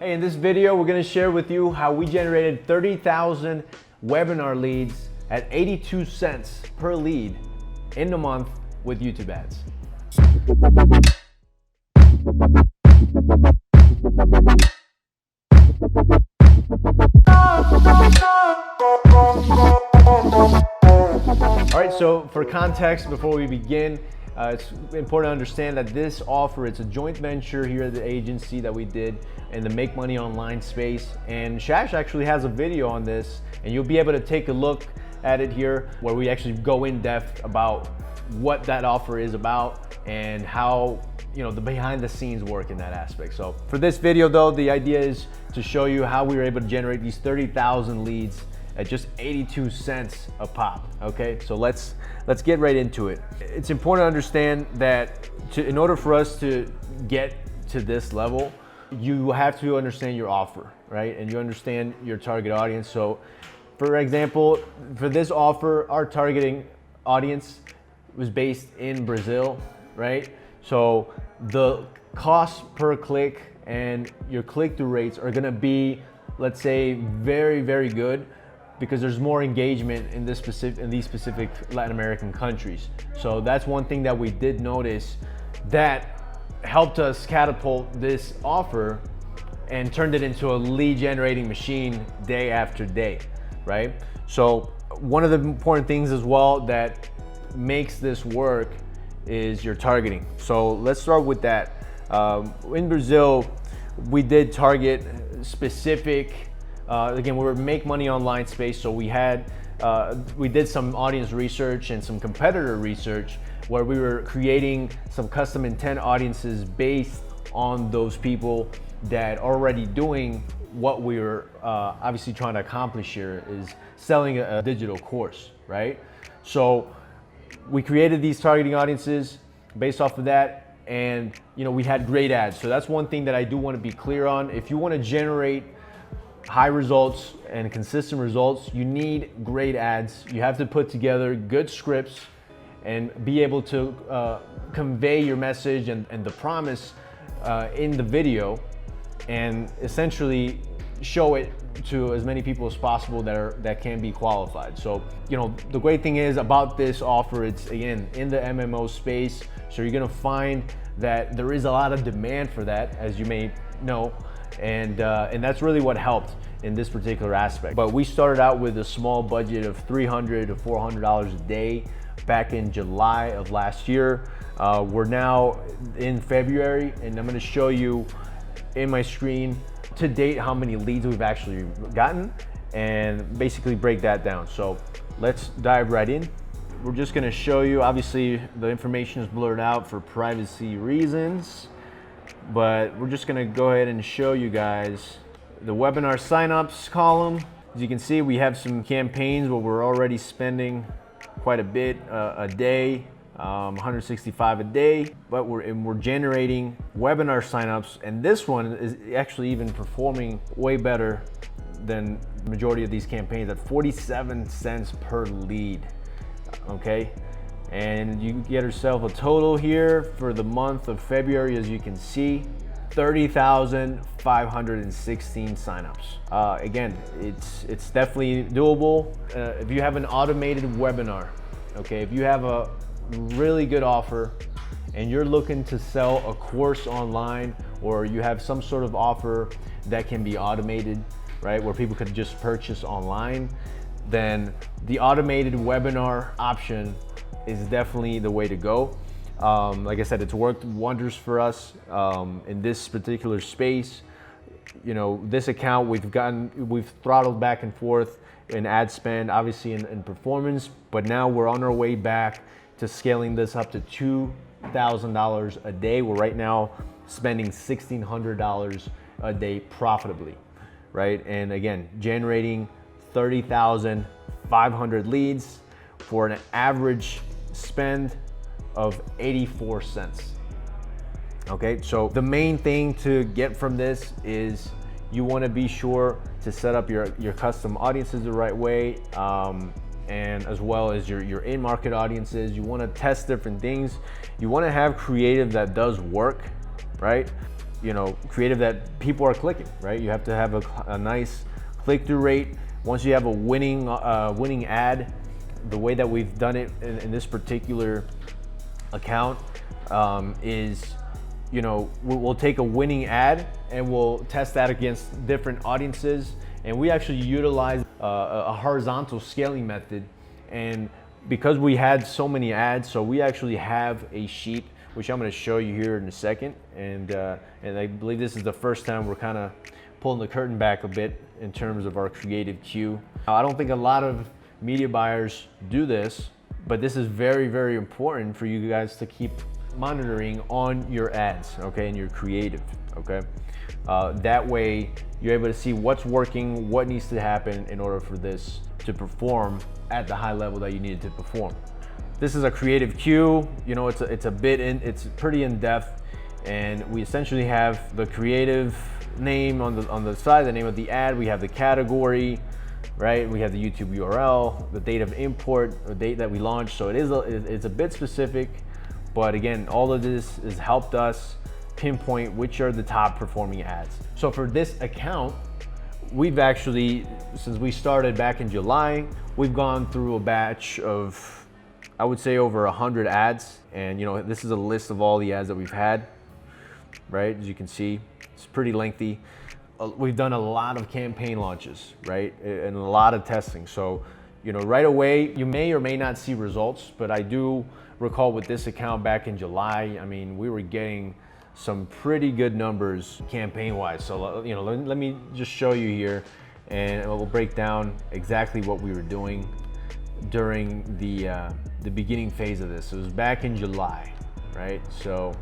Hey, in this video, we're gonna share with you how we generated 30,000 webinar leads at 82 cents per lead in the month with YouTube ads. All right, so for context, before we begin, it's important to understand that this offer, it's a joint venture here at the agency that we did in the Make Money Online space. And Shash actually has a video on this, and you'll be able to take a look at it here where we actually go in depth about what that offer is about and how, the behind the scenes work in that aspect. So for this video though, the idea is to show you how we were able to generate these 30,000 leads at just 82 cents a pop. Okay, so let's get right into it. It's important to understand that in order for us to get to this level, you have to understand your offer, right? And you understand your target audience. So for example, for this offer, our targeting audience was based in Brazil, right? So the cost per click and your click-through rates are gonna be, let's say, very, very good, because there's more engagement in these specific Latin American countries. So that's one thing that we did notice that helped us catapult this offer and turned it into a lead generating machine day after day, right? So one of the important things as well that makes this work is your targeting. So let's start with that. In Brazil, we did target specific, again, we were Make Money Online space, so we did some audience research and some competitor research where we were creating some custom intent audiences based on those people that are already doing what we were obviously trying to accomplish here, is selling a digital course, right? So we created these targeting audiences based off of that, and we had great ads. So that's one thing that I do want to be clear on. If you want to generate high results and consistent results, you need great ads. You have to put together good scripts and be able to convey your message and the promise in the video, and essentially show it to as many people as possible that can be qualified. So the great thing is about this offer, it's again in the MMO space, so you're gonna find that there is a lot of demand for that, as you may know. And that's really what helped in this particular aspect. But we started out with a small budget of $300 to $400 a day back in July of last year. We're now in February, and I'm gonna show you in my screen to date how many leads we've actually gotten and basically break that down. So let's dive right in. We're just gonna show you, obviously the information is blurred out for privacy reasons, but we're just gonna go ahead and show you guys the webinar signups column. As you can see, we have some campaigns where we're already spending quite a bit a day, 165 a day, but we're generating webinar signups, and this one is actually even performing way better than the majority of these campaigns at 47 cents per lead. Okay, and you get yourself a total here for the month of February, as you can see, 30,516 signups. Again, it's definitely doable. If you have an automated webinar, okay, if you have a really good offer and you're looking to sell a course online, or you have some sort of offer that can be automated, right, where people could just purchase online, then the automated webinar option is definitely the way to go. Like I said, it's worked wonders for us in this particular space. This account we've throttled back and forth in ad spend, obviously in performance, but now we're on our way back to scaling this up to $2,000 a day. We're right now spending $1,600 a day profitably, right? And again, generating 30,500 leads for an average spend of 84 cents. Okay, so the main thing to get from this is you want to be sure to set up your custom audiences the right way, and as well as your in-market audiences. You want to test different things. You want to have creative that does work, right? creative that people are clicking, right? You have to have a nice click-through rate. Once you have a winning ad, the way that we've done it in this particular account is, we'll take a winning ad and we'll test that against different audiences. And we actually utilize a horizontal scaling method. And because we had so many ads, so we actually have a sheet, which I'm going to show you here in a second. And I believe this is the first time we're kind of pulling the curtain back a bit in terms of our creative queue. Now, I don't think a lot of media buyers do this, but this is very, very important for you guys to keep monitoring on your ads, okay, and your creative, okay? That way you're able to see what's working, what needs to happen in order for this to perform at the high level that you need it to perform. This is a creative queue. It's pretty in depth, and we essentially have the creative name on the side, the name of the ad. We have the category, right? We have the YouTube URL, the date of import, or date that we launched. So it's a bit specific, but again, all of this has helped us pinpoint which are the top performing ads. So for this account, we've actually, since we started back in July, we've gone through a batch of, I would say, over 100 ads. And this is a list of all the ads that we've had, right? As you can see, it's pretty lengthy. We've done a lot of campaign launches, right? And a lot of testing. So, right away, you may or may not see results, but I do recall with this account back in July, I mean, we were getting some pretty good numbers campaign-wise. So, let me just show you here, and we'll break down exactly what we were doing during the beginning phase of this. It was back in July, right? So,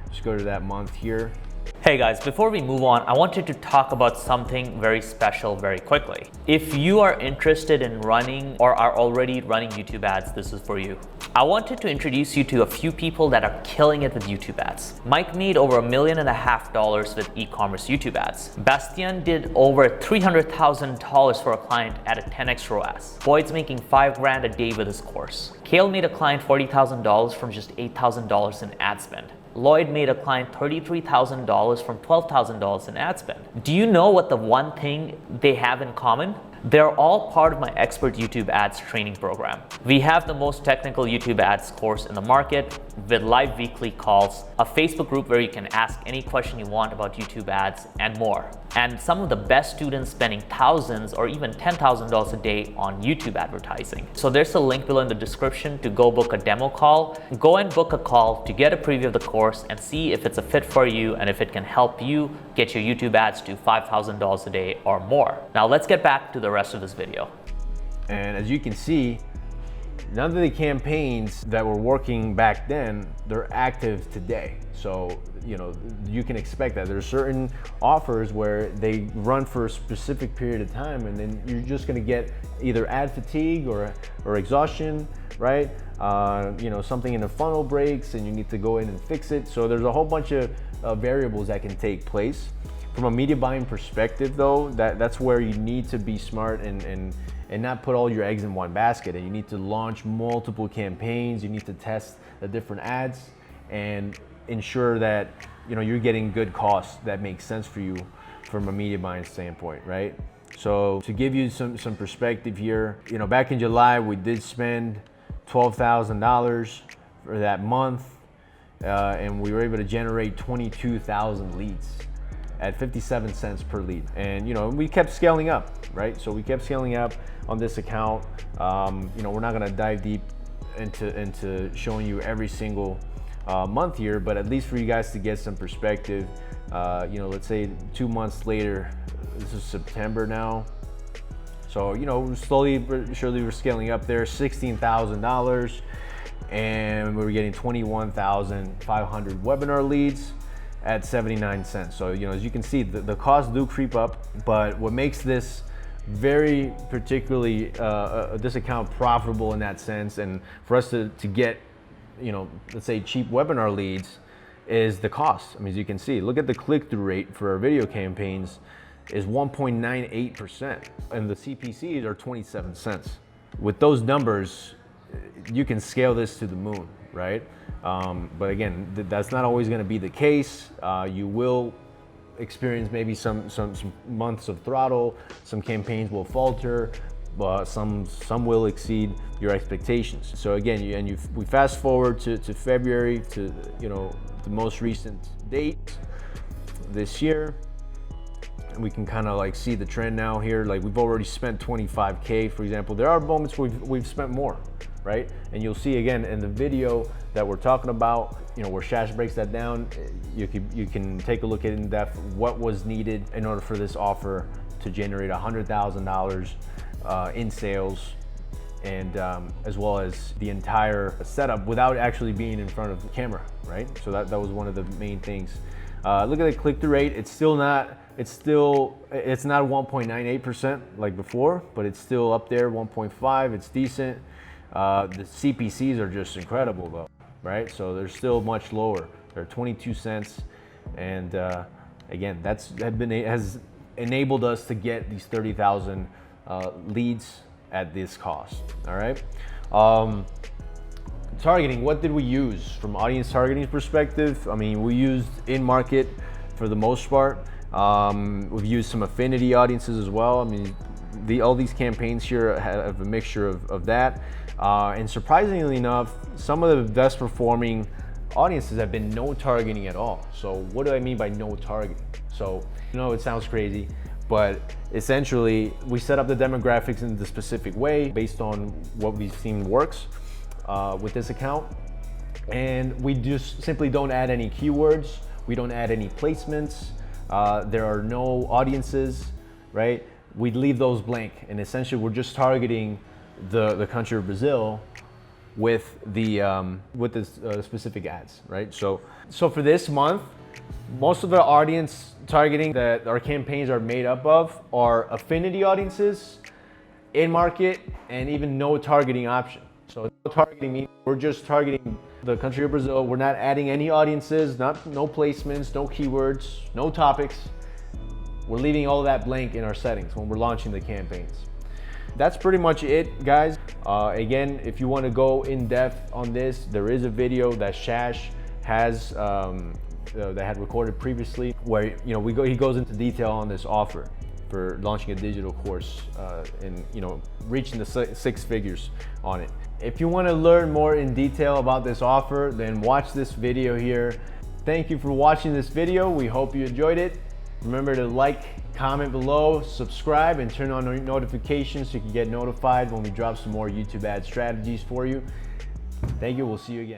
let's go to that month here. Hey guys, before we move on, I wanted to talk about something very special very quickly. If you are interested in running or are already running YouTube ads, this is for you. I wanted to introduce you to a few people that are killing it with YouTube ads. Mike made over $1.5 million with e-commerce YouTube ads. Bastian did over $300,000 for a client at a 10x ROAS. Boyd's making $5 grand a day with his course. Kale made a client $40,000 from just $8,000 in ad spend. Lloyd made a client $33,000 from $12,000 in ad spend. Do you know what the one thing they have in common? They're all part of my expert YouTube ads training program. We have the most technical YouTube ads course in the market with live weekly calls, a Facebook group where you can ask any question you want about YouTube ads, and more. And some of the best students spending thousands or even $10,000 a day on YouTube advertising. So there's a link below in the description to go book a demo call. Go and book a call to get a preview of the course and see if it's a fit for you and if it can help you get your YouTube ads to $5,000 a day or more. Now let's get back to the rest of this video. And as you can see, none of the campaigns that were working back then, they're active today. So, you can expect that. There's certain offers where they run for a specific period of time, and then you're just gonna get either ad fatigue or exhaustion, right? Something in the funnel breaks and you need to go in and fix it. So there's a whole bunch of variables that can take place. From a media buying perspective though, that's where you need to be smart and not put all your eggs in one basket. And you need to launch multiple campaigns. You need to test the different ads and ensure that you're getting good costs that make sense for you from a media buying standpoint, right? So to give you some perspective here, back in July we did spend $12,000 for that month, and we were able to generate 22,000 leads at 57 cents per lead. And we kept scaling up, right? So we kept scaling up on this account. We're not gonna dive deep into showing you every single month here, but at least for you guys to get some perspective, let's say 2 months later, this is September now. So, slowly but surely we're scaling up there, $16,000, and we were getting 21,500 webinar leads at 79 cents. So, as you can see, the costs do creep up, but what makes this very particularly, this account profitable in that sense, and for us to get, let's say cheap webinar leads, is the cost. I mean, as you can see, look at the click-through rate for our video campaigns is 1.98%, and the CPCs are 27 cents. With those numbers, you can scale this to the moon, right? But again, that's not always gonna be the case. You will experience maybe some months of throttle, some campaigns will falter, but some will exceed your expectations. So again, we fast forward to February, to the most recent date this year, and we can kind of like see the trend now here. Like we've already spent 25K, for example. There are moments where we've spent more, right? And you'll see again in the video that we're talking about, where Shash breaks that down. You can take a look at in depth what was needed in order for this offer to generate $100,000 in sales, and as well as the entire setup without actually being in front of the camera, right? So that was one of the main things. Look at the click-through rate. It's not 1.98% like before, but it's still up there, 1.5. It's decent. The CPCs are just incredible though, right? So they're still much lower. They're 22 cents, and again, has enabled us to get these 30,000 leads at this cost. All right. Targeting, what did we use from audience targeting perspective? I mean, we used in-market for the most part. We've used some affinity audiences as well. I mean, all these campaigns here have a mixture of that. And surprisingly enough, some of the best performing audiences have been no targeting at all. So what do I mean by no targeting? So, it sounds crazy, but essentially we set up the demographics in the specific way based on what we've seen works with this account. And we just simply don't add any keywords. We don't add any placements. There are no audiences, right? We leave those blank, and essentially we're just targeting the country of Brazil with the specific ads, right? So for this month, most of the audience targeting that our campaigns are made up of are affinity audiences, in market, and even no targeting option. So no targeting means we're just targeting the country of Brazil. We're not adding any audiences, no placements, no keywords, no topics. We're leaving all that blank in our settings when we're launching the campaigns. That's pretty much it, guys. Again, if you want to go in depth on this, there is a video that Shash has that had recorded previously, where he goes into detail on this offer for launching a digital course and reaching the six figures on it. If you want to learn more in detail about this offer, then watch this video here. Thank you for watching this video. We hope you enjoyed it. Remember to like, comment below, subscribe, and turn on notifications so you can get notified when we drop some more YouTube ad strategies for you. Thank you. We'll see you again.